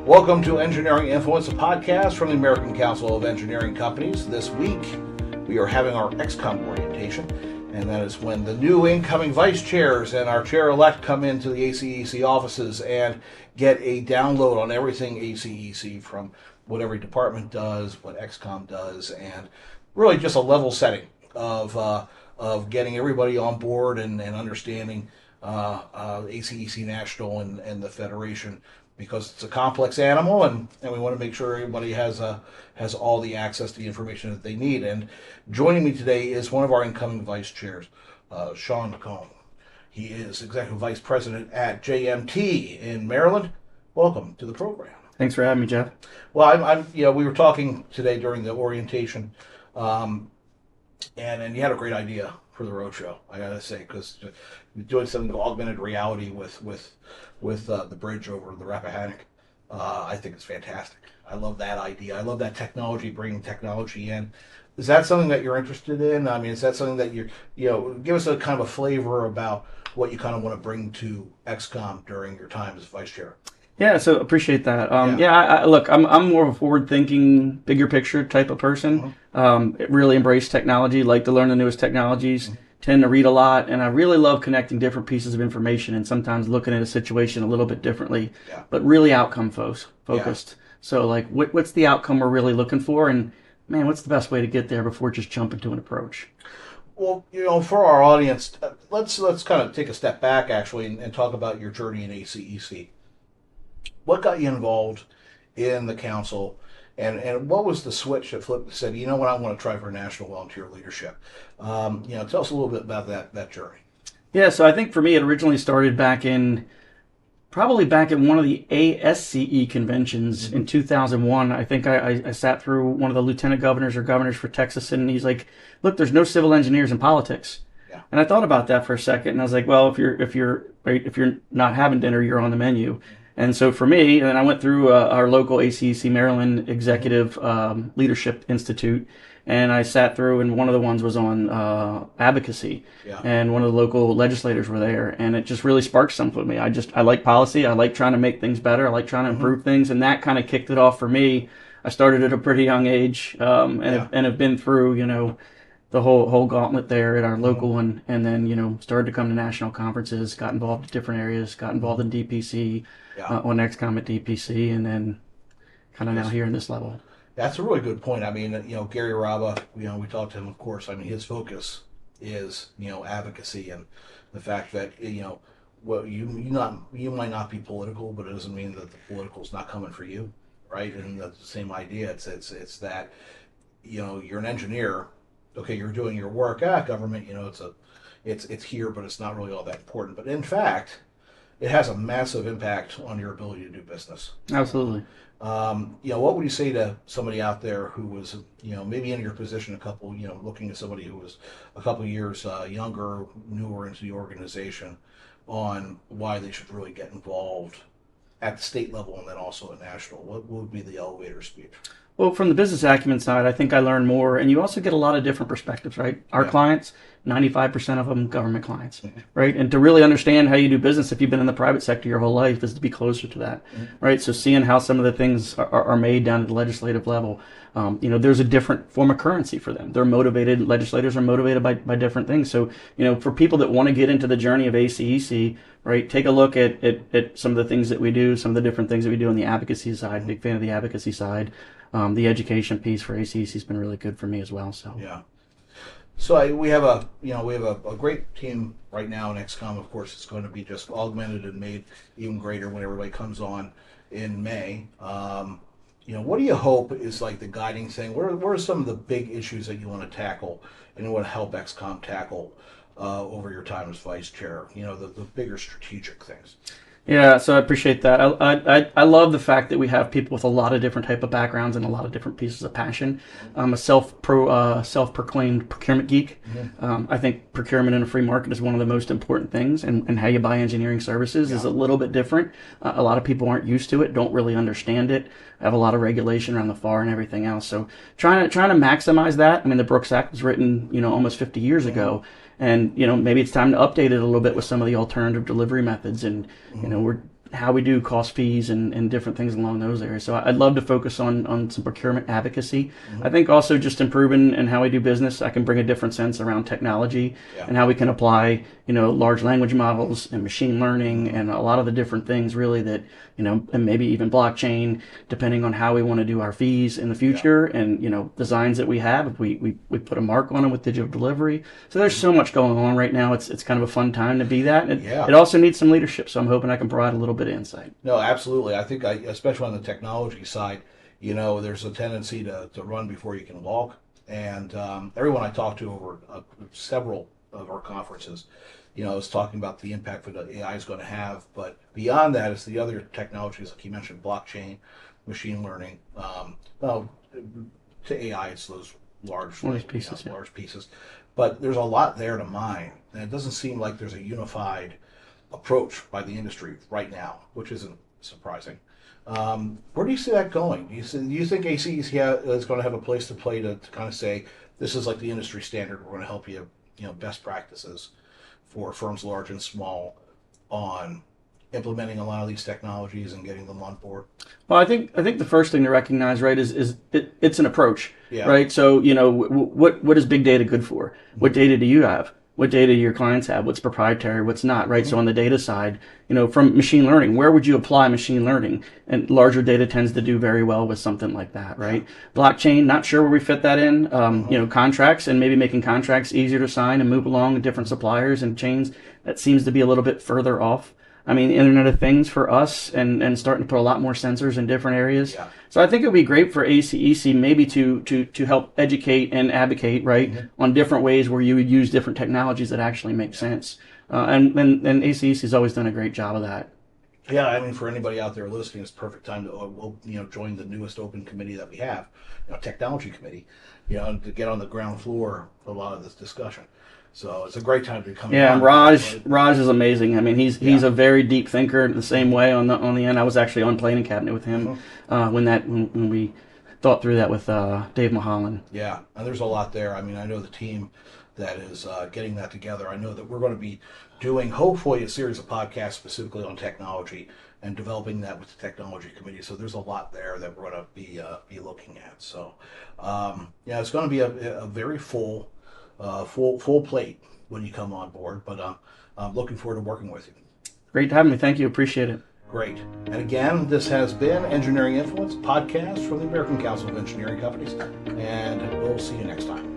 Welcome to Engineering Influence, a podcast from the American Council of Engineering Companies. This week, we are having our XCOM orientation, and that is when the new incoming vice chairs and our chair-elect come into the ACEC offices and get a download on everything ACEC, from what every department does, what XCOM does, and really just a level setting of getting everybody on board and understanding ACEC National and the Federation, because it's a complex animal, and we want to make sure everybody has all the access to the information that they need. And joining me today is one of our incoming vice chairs, Sean McCone. He is Executive Vice President at JMT in Maryland. Welcome to the program. Thanks for having me, Jeff. Well, we were talking today during the orientation, and you had a great idea for the roadshow, I gotta say, because you're doing something augmented reality with the bridge over the Rappahannock. I think it's fantastic. I love that idea. I love that technology, bringing technology in. Is that something that you're interested in? I mean, is that something that give us a kind of a flavor about what you kind of want to bring to XCOM during your time as vice chair? Yeah, so appreciate that. Look, I'm more of a forward-thinking, bigger picture type of person. Really embrace technology, like to learn the newest technologies, tend to read a lot, and I really love connecting different pieces of information and sometimes looking at a situation a little bit differently, but really outcome focused. So, like, what's the outcome we're really looking for, and, man, what's the best way to get there before just jumping to an approach? Well, for our audience, let's kind of take a step back, actually, and talk about your journey in ACEC. What got you involved in the council, and what was the switch that flipped and said, you know what, I want to try for national volunteer leadership? Tell us a little bit about that journey. Yeah, so I think for me it originally started back in one of the ASCE conventions in 2001. I think I sat through one of the lieutenant governors or governors for Texas, and he's like, look, there's no civil engineers in politics. Yeah. And I thought about that for a second, and I was like, well, if you're not having dinner, you're on the menu. And so for me, and then I went through our local ACEC MarylandExecutive Leadership Institute, and I sat through, and one of the ones was on advocacy, and one of the local legislators were there, and it just really sparked something with me. I like policy, I like trying to make things better, I like trying to improve things, and that kind of kicked it off for me. I started at a pretty young age, and have been through, the whole gauntlet there at our local one, and then, started to come to national conferences, got involved in different areas, got involved in DPC, on XCOM at DPC, and then kind of now here in this level. That's a really good point. I mean, Gary Raba, we talked to him, of course. I mean, his focus is, advocacy, and the fact that, well, you might not be political, but it doesn't mean that the political is not coming for you, right? And that's the same idea. It's that, you're an engineer. Okay, you're doing your work. Government, it's here, but it's not really all that important. But in fact, it has a massive impact on your ability to do business. Absolutely. What would you say to somebody out there who was, maybe in your position, looking at somebody who was a couple of years younger, newer into the organization, on why they should really get involved at the state level and then also at national? What would be the elevator speech? Well, from the business acumen side, I think I learned more, and you also get a lot of different perspectives, right? Our clients, 95% of them government clients, right? And to really understand how you do business, if you've been in the private sector your whole life, is to be closer to that, right? So seeing how some of the things are made down at the legislative level, there's a different form of currency for them. They're motivated, legislators are motivated by different things. So, for people that want to get into the journey of ACEC, right, take a look at some of the things that we do, some of the different things that we do on the advocacy side. Big fan of the advocacy side. The education piece for ACEC has been really good for me as well. So we have a great team right now in XCOM. Of course, it's going to be just augmented and made even greater when everybody comes on in May. What do you hope is like the guiding thing? What are some of the big issues that you want to tackle and you want to help XCOM tackle over your time as vice chair? The bigger strategic things. Yeah, so I appreciate that. I love the fact that we have people with a lot of different type of backgrounds and a lot of different pieces of passion. I'm a self-proclaimed procurement geek. I think procurement in a free market is one of the most important things, and how you buy engineering services is a little bit different. A lot of people aren't used to it, don't really understand it, have a lot of regulation around the FAR and everything else. So trying to maximize that. I mean, the Brooks Act was written, almost 50 years ago. And, maybe it's time to update it a little bit with some of the alternative delivery methods. And, we're how we do cost fees and different things along those areas. So I'd love to focus on some procurement advocacy. I think also just improving in how we do business. I can bring a different sense around technology and how we can apply, large language models and machine learning and a lot of the different things really that, and maybe even blockchain, depending on how we want to do our fees in the future and, designs that we have. We put a mark on them with digital delivery. So there's so much going on right now. It's kind of a fun time to be that. It also needs some leadership. So I'm hoping I can provide a little bit of insight. No, absolutely. I think, especially on the technology side, there's a tendency to run before you can walk. And everyone I talked to over several of our conferences, is talking about the impact that AI is going to have. But beyond that, it's the other technologies, like you mentioned, blockchain, machine learning. Well, to AI, it's those large pieces. But there's a lot there to mine. And it doesn't seem like there's a unified approach by the industry right now, which isn't surprising. Where do you see that going? Do you think ACECVice is going to have a place to play to kind of say, this is like the industry standard, we're going to help you, best practices for firms large and small on implementing a lot of these technologies and getting them on board? Well, I think the first thing to recognize, right, is it's an approach, right? So, what is big data good for? What data do you have? What data do your clients have? What's proprietary? What's not, right? So on the data side, from machine learning, where would you apply machine learning? And larger data tends to do very well with something like that, right? Blockchain, not sure where we fit that in. Contracts and maybe making contracts easier to sign and move along with different suppliers and chains. That seems to be a little bit further off. I mean, Internet of Things for us and starting to put a lot more sensors in different areas. Yeah. So I think it would be great for ACEC maybe to help educate and advocate, right, on different ways where you would use different technologies that actually make sense. And ACEC has always done a great job of that. Yeah, I mean, for anybody out there listening, it's a perfect time to join the newest open committee that we have, technology committee, to get on the ground floor for a lot of this discussion. So it's a great time to come. Yeah, and Raj is amazing. I mean, he's a very deep thinker. The same way on the end, I was actually on planning cabinet with him when we thought through that with Dave Mulholland. Yeah, and there's a lot there. I mean, I know the team that is getting that together. I know that we're going to be doing hopefully a series of podcasts specifically on technology and developing that with the technology committee. So there's a lot there that we're going to be looking at. So it's going to be a very full plate when you come on board, but I'm looking forward to working with you. Great to have me. Thank you. Appreciate it. Great. And again, this has been Engineering Influence podcast from the American Council of Engineering Companies, and we'll see you next time.